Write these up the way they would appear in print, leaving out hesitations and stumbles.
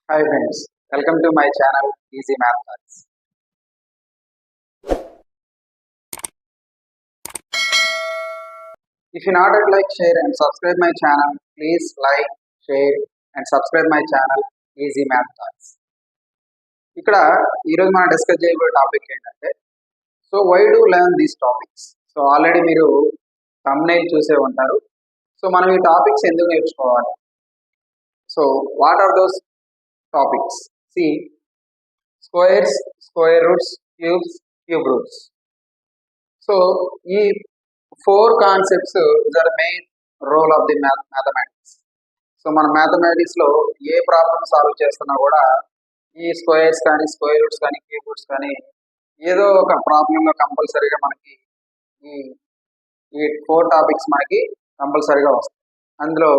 Hi friends, welcome to my channel Easy Math Class. If you not yet like, share and subscribe my channel, please like, share and subscribe my channel Easy Math Class. ఇక్కడ ఈరోజు మనం discuss చేయబోయే topic ఏంటంటే why do learn these topics. Already మీరు thumbnail చూసే ఉంటారు. మనం ఈ టాపిక్స్ ఎందుకు నేర్చుకోవాలి? What are those topics? Squares, square roots, cubes, cube roots. ఈ 4 concepts are main role of the mathematics. మన మ్యాథమెటిక్స్లో ఏ ప్రాబ్లమ్ సాల్వ్ చేస్తున్నా కూడా ఈ స్క్వేర్స్ కానీ, స్క్వేర్ రూట్స్ కానీ, క్యూబ్ రూట్స్ కానీ ఏదో ఒక ప్రాబ్లంలో కంపల్సరీగా మనకి ఈ ఈ 4 టాపిక్స్ మనకి కంపల్సరీగా వస్తాయి. అందులో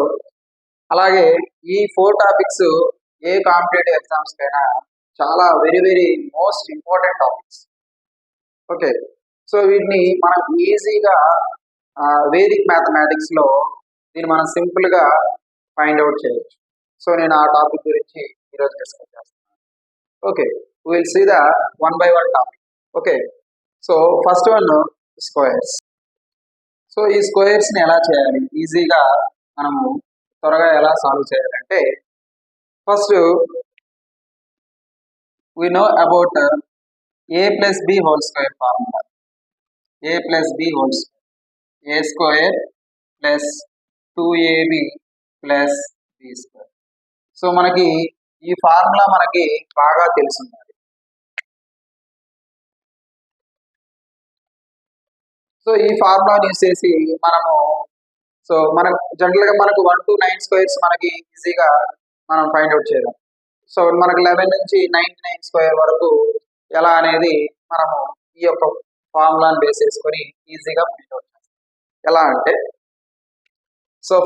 అలాగే ఈ 4 టాపిక్స్ ఏ కాంపిటేటివ్ ఎగ్జామ్స్కైనా చాలా very very most important topics. Okay, వీటిని మనం ఈజీగా వేదిక్ మ్యాథమెటిక్స్లో దీన్ని మనం సింపుల్గా ఫైండ్ అవుట్ చేయొచ్చు. నేను ఆ టాపిక్ గురించి ఈరోజు డిస్కస్ చేస్తాను. Okay, will see the one by one topic. Okay, first one squares. ఈ స్క్వేర్స్ని ఎలా చేయాలి, ఈజీగా మనము త్వరగా ఎలా సాల్వ్ చేయాలంటే first we know about a plus b whole square formula. A plus b whole square, a square plus 2ab plus b square. మనకి ఈ ఫార్ములా మనకి బాగా తెలుసున్నది. ఈ ఫార్ములాని యూస్ చేసి మనము జనరల్గా మనకు 1 to 9 స్క్వేర్స్ మనకి ఈజీగా మనం ఫైండ్ అవుట్ చేయడం. మనకు 11 నుంచి 99 స్క్వేర్ వరకు ఎలా అనేది మనము ఈ యొక్క ఫార్ములాని బేస్ చేసుకొని ఈజీగా ఫైండ్ అవుట్ చేస్తాం. ఎలా అంటే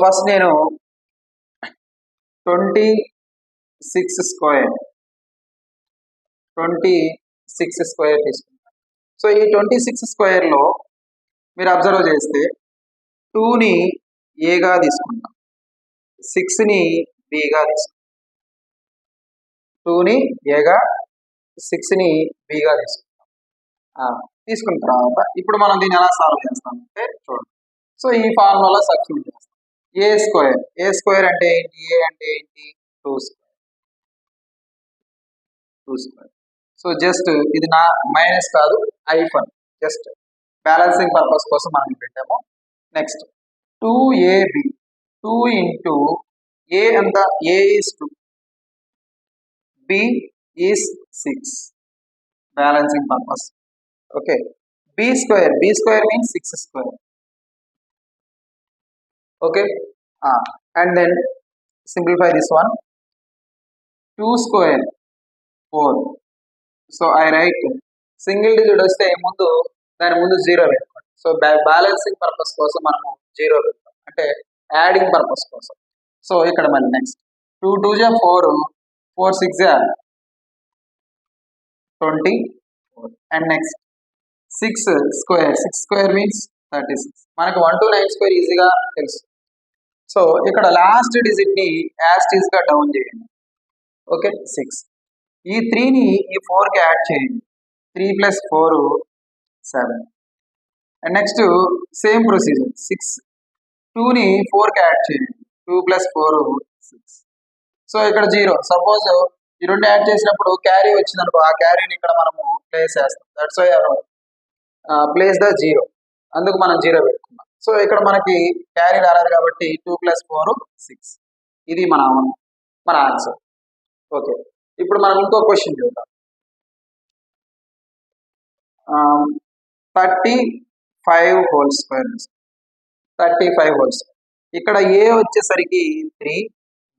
ఫస్ట్ నేను 26 స్క్వేర్ తీసుకుంటాను. ఈ 26 స్క్వేర్లో మీరు అబ్జర్వ్ చేస్తే 2ని ఏగా తీసుకుంటాం, 6ని బిగా తీసుకుంటాం. 2ని ఏగా, 6ని బిగా తీసుకుంటాం. తీసుకున్న తర్వాత ఇప్పుడు మనం దీన్ని ఎలా సాల్వ్ చేస్తామంటే చూడండి. ఈ ఫార్ములా సబ్స్టిట్యూట్ చేస్తాం. ఏ స్క్వేర్ అంటే ఏంటి? ఏ అంటే ఏంటి? 2 స్క్వేర్. జస్ట్ ఇది నా మైనస్ కాదు, ఐఫన్, జస్ట్ బ్యాలెన్సింగ్ పర్పస్ కోసం మనం పెట్టాము. నెక్స్ట్ 2ab, 2 ఇంటూ ఏ అంతా, a is 2, b is 6, balancing purpose. Okay, b square means 6 square. Okay, and then simplify this one. 2 square 4. I write single digit వస్తే దాని ముందు 0 పెట్టుకోండి. Balancing purpose కోసం మనము 0 పెడతాం, అంటే యాడింగ్ పర్పస్ కోసం. ఇక్కడ మళ్ళీ నెక్స్ట్ 2 2 జా 4, 4 6 జా 24. And next 6 square means 36. మనకి 1 to 9 స్క్వేర్ ఈజీగా తెలుసు. ఇక్కడ లాస్ట్ డిజిట్ని యాస్టీస్ గా డౌన్ చేయండి. ఓకే, 6. ఈ 3ని ఈ 4కి యాడ్ చేయండి. 3 + 4 7. And next same procedure, 6. 2ని 4కి యాడ్ చేయండి. 2 + 4 6. ఇక్కడ 0. సపోజ్ ఈ 2 యాడ్ చేసినప్పుడు క్యారీ వచ్చింది అనుకో, ఆ క్యారీని ఇక్కడ మనము ప్లేస్ చేస్తాం. దట్స్ వై ప్లేస్ ద 0, అందుకు మనం 0 పెట్టుకున్నాం. ఇక్కడ మనకి క్యారీ రాలేదు కాబట్టి 2 + 4 6. ఇది మన ఆన్సర్. ఓకే, ఇప్పుడు మనం ఇంకో క్వశ్చన్ చూద్దాం. 35 హోల్ స్క్వేర్. 35 whole square. ఇక్కడ ఏ వచ్చేసరికి 3,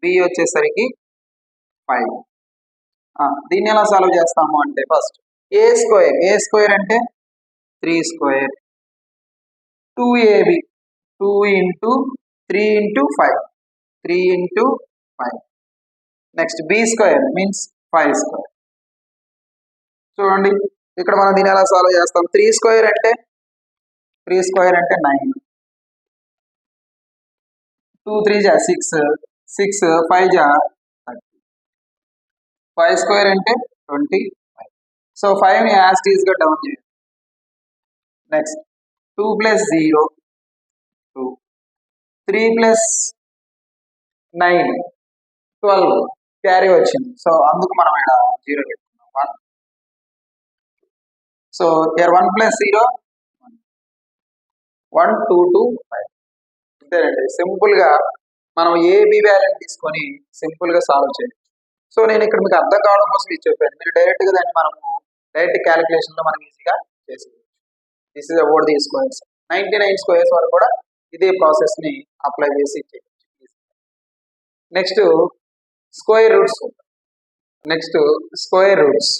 బి వచ్చేసరికి 5. దీన్ని ఎలా సాల్వ్ చేస్తాము అంటే ఫస్ట్ ఏ స్క్వేర్ అంటే 3 square, 2ab, 2 into 3 into 5, 3 into 5. Next b square means 5 square. చూడండి ఇక్కడ మనం దీన్ని ఎలా సాల్వ్ చేస్తాం. 3 స్క్వేర్ అంటే 9, 2 3 జా 6, 6 5 జా 30. 5 స్క్వేర్ అంటే 25. సో 5ని యాజ్ ఇట్ ఈస్గా డౌన్ చేయాలి. నెక్స్ట్ 2 ప్లస్ 0 2, 3 ప్లస్ 9 12 క్యారీ వచ్చింది. సో అందుకు మనం ఇక్కడ 0 పెట్టుకున్నాం 1. So here 1 plus 0 1 2 2 5. అంతేనండి, సింపుల్గా మనం ఏబి వాల్యూని తీసుకొని సింపుల్గా సాల్వ్ చేయొచ్చు. సో నేను ఇక్కడ మీకు అర్థం కావడం కోసం ఇది చెప్పాను. మీరు డైరెక్ట్గా దాన్ని మనము డైరెక్ట్ క్యాలిక్యులేషన్లో మనం ఈజీగా చేసుకోవచ్చు. This is about the squares. 99 squares వరకు కూడా ఇదే ప్రాసెస్ని అప్లై చేసి చేయొచ్చు. Next square roots.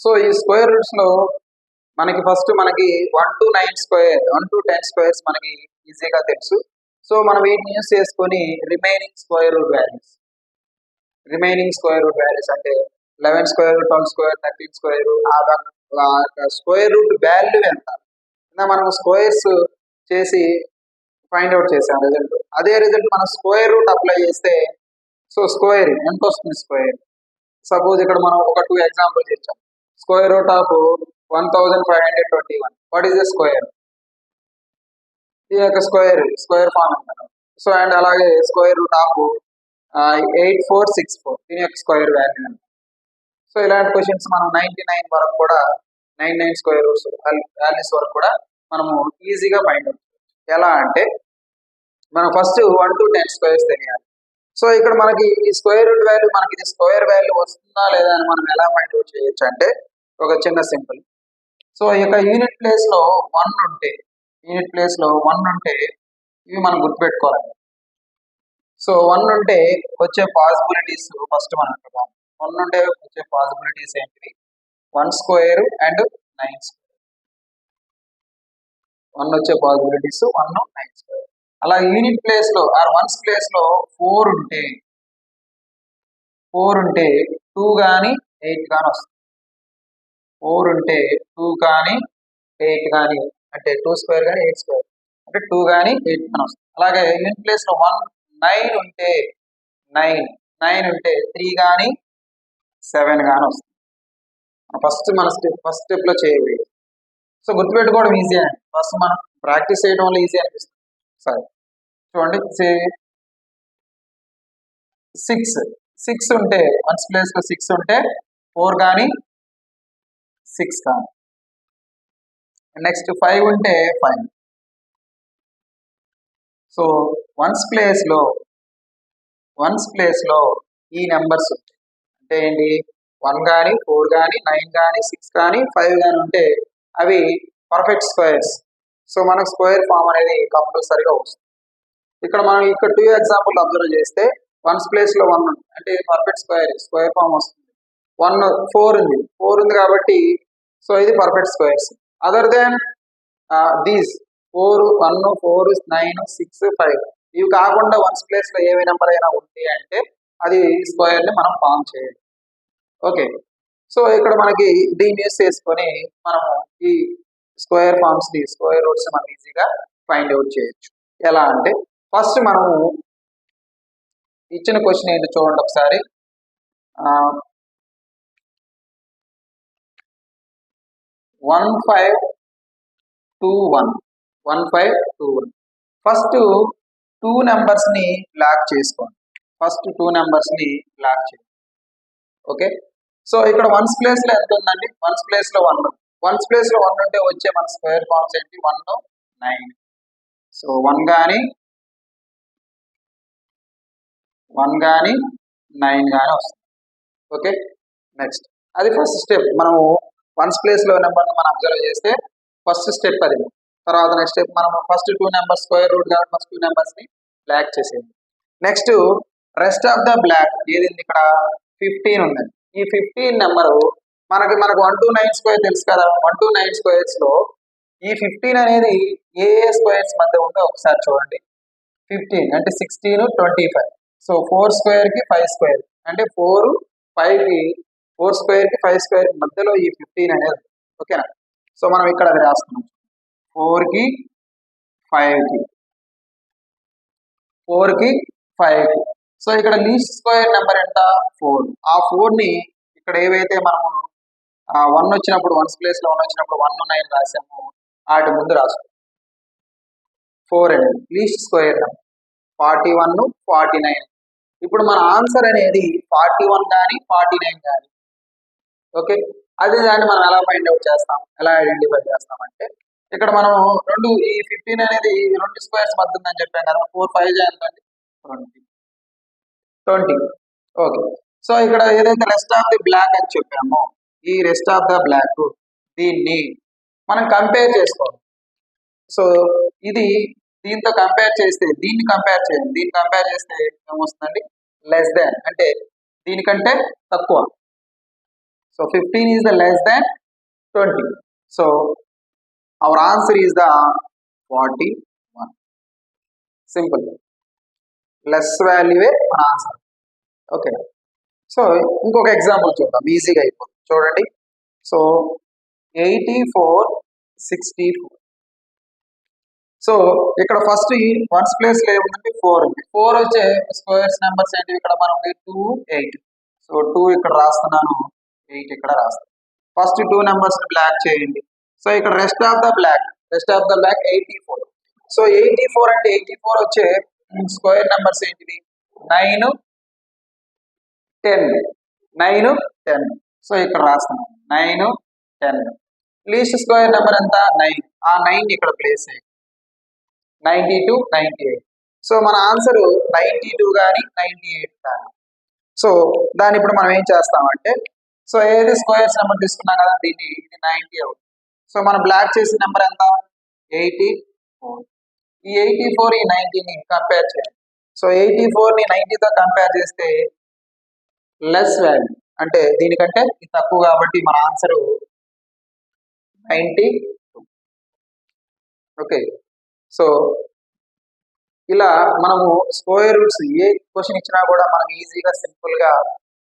సో ఈ స్క్వేర్ రూట్స్లో మనకి ఫస్ట్ మనకి 1 to 9 స్క్వేర్ 1 to 10 స్క్వేర్స్ మనకి ఈజీగా తెలుసు. సో మనం వీటిని యూస్ చేసుకొని రిమైనింగ్ స్క్వేర్ రూట్ వాల్యూస్ అంటే 11 square 12 square 13 square square root value ఎంత మనం స్క్వేర్స్ చేసి ఫైండ్ అవుట్ చేసాం రిజల్ట్. అదే రిజల్ట్ మనం స్క్వేర్ రూట్ అప్లై చేస్తే సో స్క్వేర్ ఎంత వస్తుంది స్క్వేర్. సపోజ్ ఇక్కడ మనం ఒక 2 ఎగ్జాంపుల్ చేసాం. Square root of 1521. What is the square? ఈ యొక్క స్క్వేర్ ఫామ్ అంటారు. సో అండ్ అలాగే స్క్వేర్ రూట్ ఆఫ్ 8464 దీని యొక్క స్క్వేర్ వాల్యూ అంటారు. సో ఇలాంటి క్వశ్చన్స్ మనం 99 వరకు కూడా 99 స్క్వేర్ రూట్స్ వాల్యూస్ వరకు కూడా మనము ఈజీగా ఫైండ్ అవుట్ చేయొచ్చు. ఎలా అంటే మనం ఫస్ట్ 1 to 10 స్క్వేర్స్ తెలియాలి. సో ఇక్కడ మనకి ఈ స్క్వేర్ రూట్ వాల్యూ మనకి ఇది స్క్వేర్ వాల్యూ వస్తుందా లేదా అని మనం ఎలా ఫైండ్ అవుట్ చేయొచ్చు అంటే ఒక చిన్న సింపుల్. సో ఈ యొక్క యూనిట్ ప్లేస్ లో 1 ఉంటే ఇవి మనం గుర్తుపెట్టుకోవాలి. సో 1 ఉంటే వచ్చే పాసిబిలిటీస్ ఫస్ట్ మనం చూద్దాం. 1 ఉంటే వచ్చే పాసిబిలిటీస్ ఏంటివి? 1 స్క్వేర్ అండ్ 9 స్క్వేర్. 1 వచ్చే పాసిబిలిటీస్ 1 9 స్క్వేర్. అలా యూనిట్ ప్లేస్ లో వన్స్ ప్లేస్ లో 4 ఉంటే 2 కానీ 8 కానీ వస్తుంది. 4 ఉంటే 2 కానీ 8 కానీ అంటే 2 స్క్వేర్ కానీ 8 స్క్వేర్ అంటే 2 కానీ 8 కానీ వస్తుంది. అలాగే యూనిట్ ప్లేస్ లో 9 ఉంటే 3 కానీ 7 కానీ వస్తుంది. ఫస్ట్ స్టెప్ లో చేయబోయే. సో గుర్తుపెట్టుకోవడం ఈజీ అండి. ఫస్ట్ మనం ప్రాక్టీస్ చేయడం వల్ల ఈజీ అనిపిస్తుంది. సరే చూడండి, 6 ఉంటే వన్స్ ప్లేస్ లో 6 ఉంటే 4 కానీ 6 కానీ. నెక్స్ట్ 5 ఉంటే 5. సో వన్స్ ప్లేస్ లో ఈ నెంబర్స్ అంటే ఏంటి? 1 కానీ 4 కానీ 9 కానీ 6 కానీ 5 కానీ ఉంటే అవి పర్ఫెక్ట్ స్క్వేర్స్. సో మనకు స్క్వేర్ ఫామ్ అనేది కంపల్సరీగా వస్తుంది. ఇక్కడ మనం 2 ఎగ్జాంపుల్ అబ్జర్వ్ చేస్తే వన్స్ ప్లేస్ లో 1 ఉంది అంటే పర్ఫెక్ట్ స్క్వేర్ ఫామ్ వస్తుంది. 4 ఉంది కాబట్టి సో ఇది perfect squares. Other than these 4 1 4 9 6 5 ఇవి కాకుండా వన్స్ ప్లేస్ లో ఏవి నెంబర్ అయినా ఉంది అంటే అది స్క్వేర్ ని మనం ఫామ్ చేయాలి. ఓకే, సో ఇక్కడ మనకి దీన్ని యూస్ చేసుకొని మనము ఈ స్క్వేర్ రూట్స్ మనం ఈజీగా ఫైండ్ అవుట్ చేయొచ్చు. ఎలా అంటే ఫస్ట్ మనము ఇచ్చిన క్వశ్చన్ ఏంటి చూడండి ఒకసారి. 1521 ఫస్ట్ 2 నెంబర్స్ ని లాక్ చేసుకోండి. ఓకే, సో ఇక్కడ వన్స్ ప్లేస్ లో ఎంత ఉందండి? వన్స్ ప్లేస్ లో 1 ఉంటే వచ్చే మన స్క్వేర్ ఫామ్స్ ఏంటి? 1 9. సో 1 కానీ 9 కానీ వస్తుంది. ఓకే, నెక్స్ట్ అది ఫస్ట్ స్టెప్. మనము వన్స్ ప్లేస్ లో నెంబర్ మనం అబ్జర్వ్ చేస్తే ఫస్ట్ స్టెప్ అది. తర్వాత నెక్స్ట్ స్టెప్ మనం ఫస్ట్ 2 నెంబర్స్ స్క్వేర్ రూట్ కాబట్టి ఫస్ట్ 2 నెంబర్స్ ని బ్లాక్ చేసేయండి. Next rest of the block ఏది ఇక్కడ 15 ఉందండి. ఈ 15 నెంబరు మనకు 1 to 9 స్క్వేర్ తెలుసు కదా. 1 to 9 స్క్వేర్స్ లో ఈ 15 అనేది ఏ స్క్వేర్స్ మధ్య ఉందో ఒకసారి చూడండి. 15 అంటే 16 25. సో 4 స్క్వేర్ కి 5 స్క్వేర్ అంటే 4 స్క్వేర్ కి 5 స్క్వేర్ మధ్యలో ఈ 15 అనేది. ఓకేనా? సో మనం ఇక్కడ అది రాస్తున్నాం. 4 కి 5 కి సో ఇక్కడ లీస్ట్ స్క్వేర్ నెంబర్ ఎంత? 4. ఆ 4 ని ఇక్కడ ఏవైతే మనము 1 వచ్చినప్పుడు 1 ప్లేస్ లో 1 వచ్చినప్పుడు 1 9 రాసాము, వాటి ముందు రాసుకో 4 అండి. Least square number 41 49. ఇప్పుడు మన ఆన్సర్ అనేది 41 కానీ 49 కానీ. ఓకే, అదే దాన్ని మనం ఎలా ఫైండ్ అవుట్ చేస్తాం, ఎలా ఐడెంటిఫై చేస్తామంటే ఇక్కడ మనం ఈ 15 అనేది 2 స్క్వేర్స్ మధ్య ఉందని చెప్పాం కదా. 4 5 ఎంత అండి 20. ఓకే, సో ఇక్కడ ఏదైతే రెస్ట్ ఆఫ్ ది బ్లాక్ అని చెప్పామో, ఈ రెస్ట్ ఆఫ్ ద బ్లాక్ దీన్ని మనం కంపేర్ చేసుకోవాలి. సో ఇది దీంతో కంపేర్ చేస్తే, దీన్ని కంపేర్ చేయండి, దీన్ని కంపేర్ చేస్తే ఏమొస్తుందండి, లెస్ దాన్, అంటే దీనికంటే తక్కువ. So 15 is the less than 20. So our answer is the 41. Simple, less వాల్యూవే మన ఆన్సర్. ఓకే, సో ఇంకొక ఎగ్జాంపుల్ చూద్దాం, ఈజీగా అయిపోతుంది చూడండి. సో 84 64. సో ఇక్కడ ఫస్ట్ ఈ 1 ప్లేస్ లో ఏముందంటే 4 ఉంది. 4 వచ్చే స్క్వేర్స్ నెంబర్స్ ఏంటి ఇక్కడ మనం 2 8. సో 2 ఇక్కడ రాస్తున్నాను, 8 ఇక్కడ రాస్తాను. ఫస్ట్ 2 నెంబర్స్ బ్లాక్ చేయండి. సో ఇక్కడ rest of the block 84. So 84 అంటే 84 వచ్చే స్క్వేర్ నెంబర్స్ ఏంటివి, 9 10. 9 10. సో ఇక్కడ రాస్తున్నాను 9 10. లీస్ట్ స్క్వేర్ నెంబర్ ఎంత 9. ఆ 9 ఇక్కడ ప్లేస్ చేయండి, 92 98. సో మన ఆన్సర్ 92 కానీ 98 కానీ. సో దాన్ని ఇప్పుడు మనం ఏం చేస్తామంటే, సో ఏది స్క్వేర్స్ నెంబర్ తీసుకున్నాం కదా, దీన్ని ఇది 90 అవుతుంది. సో మనం బ్లాక్ చేసిన నెంబర్ ఎంత 84. ఈ 84 ఈ 90ని కంపేర్ చేయండి. సో 84ని 90తో కంపేర్ చేస్తే లెస్ వాల్యూ, అంటే దీనికంటే ఇది తక్కువ, కాబట్టి మన ఆన్సర్ 92. ఓకే, సో ఇలా మనము స్క్వేర్ రూట్స్ ఏ క్వశ్చన్ ఇచ్చినా కూడా మనం ఈజీగా సింపుల్ గా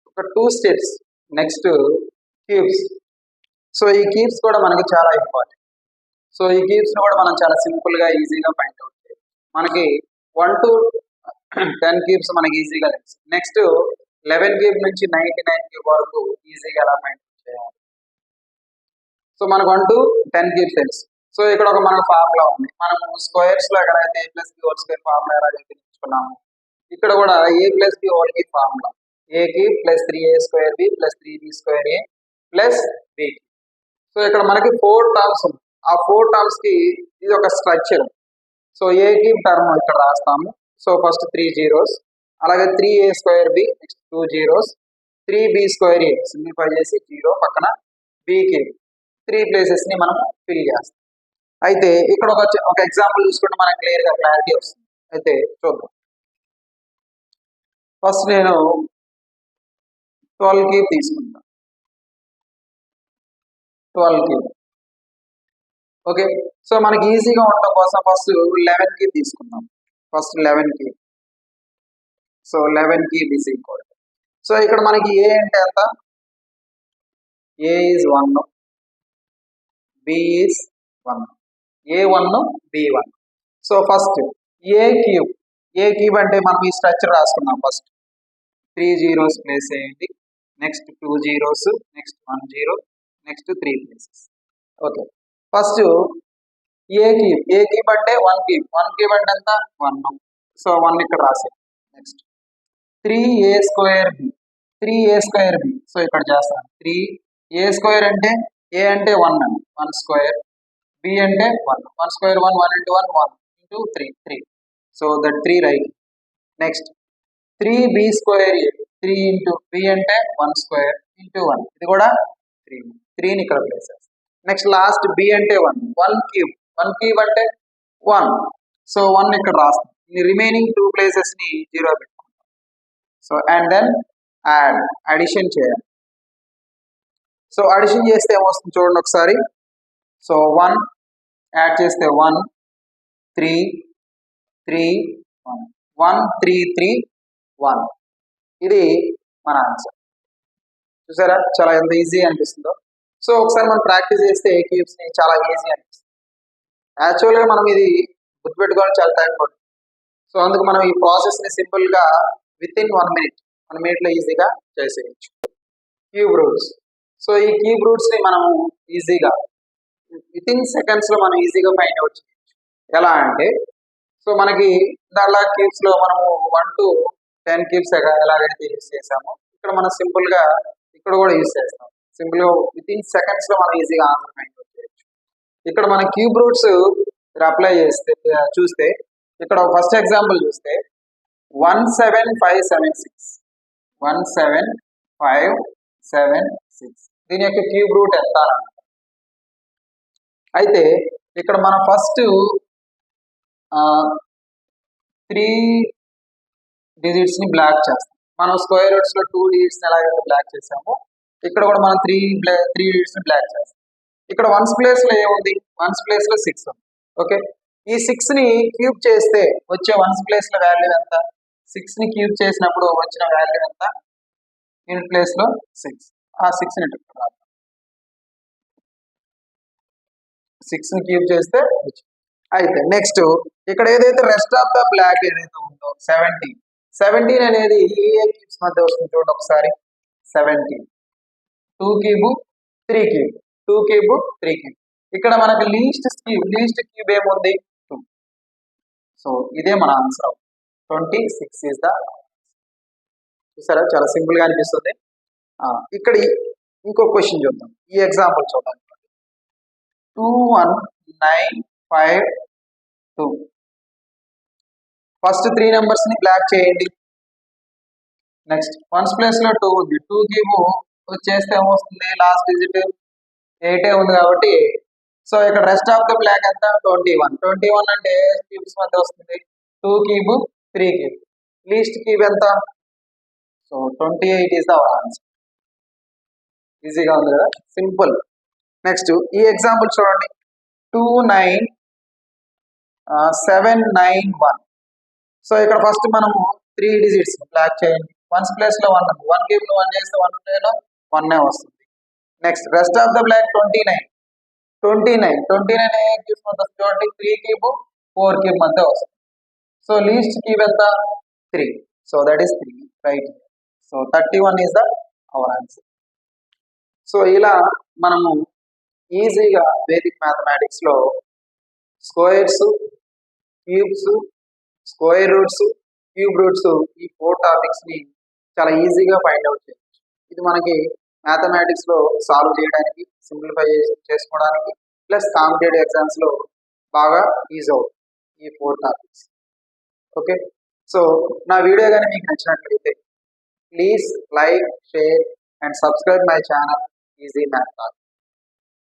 ఒక 2 స్టెప్స్. Next cubes. సో ఈ క్యూబ్స్ కూడా మనకి చాలా ఇంపార్టెంట్. సో ఈ క్యూబ్స్ కూడా మనం చాలా సింపుల్ గా ఈజీగా ఫైండ్ అవుట్ చేయాలి. మనకి 1 to 10 క్యూబ్స్ మనకి ఈజీగా తెలుసు. నెక్స్ట్ 11 క్యూబ్ నుంచి 99 క్యూబ్ వరకు ఈజీగా ఎలా ఫైండ్ అవుట్ చేయాలి. సో మనకు 1 to 10 క్యూబ్స్ తెలుసు. సో ఇక్కడ ఒక మనకు ఫార్ములా ఉంది. మనం స్క్వేర్స్ లో ఎక్కడైతే a + b whole square formula ఎలా నేర్చుకున్నాము, ఇక్కడ కూడా a + b whole cube formula a cube + 3a² b + 3b² a + b. So ఇక్కడ మనకి 4 టర్మ్స్ ఉంది. ఆ 4 టర్మ్స్ కి ఇది ఒక structure. So a cube term ఇక్కడ రాస్తాము. సో ఫస్ట్ 3 zeros, అలాగే 3a² b, next 2 zeros, 3b² a simplify చేసి 0 పక్కన b క్యూబ్ 3 ప్లేసెస్ ని మనం ఫిల్ చేస్తాం. అయితే ఇక్కడ ఒక ఎగ్జాంపుల్ చూసుకుంటే మనకు క్లారిటీ వస్తుంది. అయితే చూద్దాం. ఫస్ట్ నేను 12 క్యూబ్ తీసుకుంటాను. 12 క్యూబ్. ఓకే, సో మనకి ఈజీగా ఉండటం కోసం ఫస్ట్ 11 క్యూబ్ తీసుకుందాం. First 11 cube. So 11 cube is equal. So ఇక్కడ మనకి ఏ అంటే ఎంత, A is 1, B is 1, a1 b1. So first A cube అంటే మనం ఈ స్ట్రక్చర్ రాసుకున్నాం. ఫస్ట్ 3 zeros ప్లేస్ చేయండి, next 2 zeros, next 1 0, next 3 places. Okay, first A cube అంటే 1 క్యూబ్ అంటే ఎంత 1. సో 1 ఇక్కడ రాసాం. Next 3a² b. సో ఇక్కడ చేస్తాను 3a² అంటే a అంటే 1 అండి, 1 స్క్వేర్, b అంటే 1 square 1 1 into 1 1 into 3. So that 3 right. Next 3b² a 3 into b అంటే 1 స్క్వేర్ into 1, ఇది కూడా 3ని ఇక్కడ ప్లేస్ చేస్తాం. నెక్స్ట్ లాస్ట్ b అంటే 1 క్యూబ్ అంటే 1. సో 1 ఇక్కడ రాస్తాం. ఈ రిమైనింగ్ 2 ప్లేసెస్ ని 0 పెట్టుకుంటాం. సో అండ్ దెన్ అడిషన్ చేయాలి. సో అడిషన్ చేస్తే ఏమొస్తుంది చూడండి ఒకసారి. సో 1 యాడ్ చేస్తే 1 3 3 1 1 3 3 1. ఇది మన ఆన్సర్. చూసారా చాలా ఎంత ఈజీ అనిపిస్తుందో. సో ఒకసారి మనం ప్రాక్టీస్ చేస్తే క్యూబ్స్ ని చాలా ఈజీ అనిపిస్తుంది. యాక్చువల్గా మనం ఇది గుర్తుపెట్టుకోవడం చాలా టైం పడుతుంది. సో అందుకు మనం ఈ ప్రాసెస్ ని సింపుల్ గా విత్ ఇన్ 1 minute లో ఈజీగా చేసేయచ్చు. Cube roots. సో ఈ క్యూబ్ రూట్స్ ని మనము ఈజీగా విత్ ఇన్ సెకండ్స్ లో మనం ఈజీగా ఫైండ్ అవుట్ చేయొచ్చు. ఎలా అంటే, సో మనకి దాంట్లో క్యూబ్స్ లో మనము 1 to 10 క్యూబ్స్ ఎలాగైతే యూజ్ చేసామో ఇక్కడ మనం సింపుల్ గా ఇక్కడ కూడా యూజ్ చేస్తాం. సింపుల్ గా విత్ ఇన్ సెకండ్స్ లో మనం ఈజీగా ఆన్సర్ ఫైండ్ అవుట్ చేయొచ్చు. ఇక్కడ మన క్యూబ్ రూట్స్ అప్లై చేస్తే చూస్తే ఇక్కడ ఫస్ట్ ఎగ్జాంపుల్ చూస్తే 17576 17576 దీని యొక్క క్యూబ్ రూట్ ఎంత అని. అయితే ఇక్కడ మనం ఫస్ట్ 3 డిజిట్స్ ని బ్లాక్ చేస్తాం. మనం స్క్వేర్ రూట్స్ లో 2 డిజిట్స్ ఎలాగైతే బ్లాక్ చేసామో ఇక్కడ కూడా మనం 3 డిజిట్స్ ని బ్లాక్ చేస్తాం. ఇక్కడ వన్స్ ప్లేస్ లో ఏముంది, వన్స్ ప్లేస్ లో 6 ఉంది. ఓకే, ఈ 6 ని క్యూబ్ చేస్తే వచ్చే వన్స్ ప్లేస్ లో వాల్యూ ఎంత, 6 ని క్యూబ్ చేసినప్పుడు వచ్చిన వాల్యూ ఎంత, యూనిట్ ప్లేస్ లో 6. ఆ 6 ని 6 ని క్యూబ్ చేస్తే. అయితే నెక్స్ట్ ఇక్కడ ఏదైతే రెస్ట్ ఆఫ్ ద బ్లాక్ ఏదైతే ఉందో 17 అనేది ఏ క్యూబ్స్ మధ్య వస్తుంది చూడండి ఒకసారి. 17 2 క్యూబ్ 3 క్యూబ్ 2 క్యూబ్ 3 క్యూబ్. ఇక్కడ మనకి లీస్ట్ క్యూబ్ ఏముంది 2. సో ఇదే మన ఆన్సర్. 26 is the. చూసారా, చాలా సింపుల్ గా అనిపిస్తుంది. ఇక్కడ ఇంకో క్వశ్చన్ చూద్దాం. ఈ ఎగ్జాంపుల్ చూద్దాం. 21952. ఫస్ట్ 3 నెంబర్స్ ని బ్లాక్ చేయండి. నెక్స్ట్ వన్స్ ప్లేస్ లో 2 ఉంది. 2 క్యూబ్ వచ్చేస్తే ఏమొస్తుంది, లాస్ట్ డిజిట్ 8 ఉంది కాబట్టి 8. సో ఇక్కడ రెస్ట్ ఆఫ్ ద బ్లాక్ ఎంత 21 అంటే క్యూబ్స్ మధ్య వస్తుంది 2 క్యూబ్ 3 క్యూబ్. లీస్ట్ క్యూబ్ ఎంత, సో 28 ఇస్ ద ఆన్సర్. ఈజీగా ఉంది కదా, సింపుల్. నెక్స్ట్ ఈ ఎగ్జాంపుల్ చూడండి. 29791. సో ఇక్కడ ఫస్ట్ మనము 3 డిజిట్స్ బ్లాక్ చేయండి. వన్స్ ప్లేస్ లో 1 ఉంది. 1 క్యూబ్ లో 1 చేస్తే 1 ప్లేస్ లో 1 వస్తుంది. Next rest of the block 29 ఏ క్యూబ్స్ మధ్య వస్తుంది చూడండి. 3 క్యూబ్ 4 క్యూబ్ మధ్య వస్తుంది. సో లీస్ట్ క్యూబ్ ఎంత 3. So that is 3 right. So 31 is the our answer. So ఇలా మనము ఈజీగా వేదిక్ మ్యాథమెటిక్స్ లో squares, cubes, square roots, cube roots ఈ 4 టాపిక్స్ ని చాలా ఈజీగా ఫైండ్ అవుట్ చేయొచ్చు. ఇది మనకి మ్యాథమెటిక్స్ లో సాల్వ్ చేయడానికి, సింప్లిఫై చేసుకోవడానికి, ప్లస్ కాంపిటేటివ్ ఎగ్జామ్స్ లో బాగా యూజ్ అవుతుంది ఈ 4 టాపిక్స్. ఓకే, సో నా వీడియో కానీ మీకు నచ్చినట్లయితే please like, share and subscribe my channel easy math talk.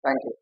Thank you.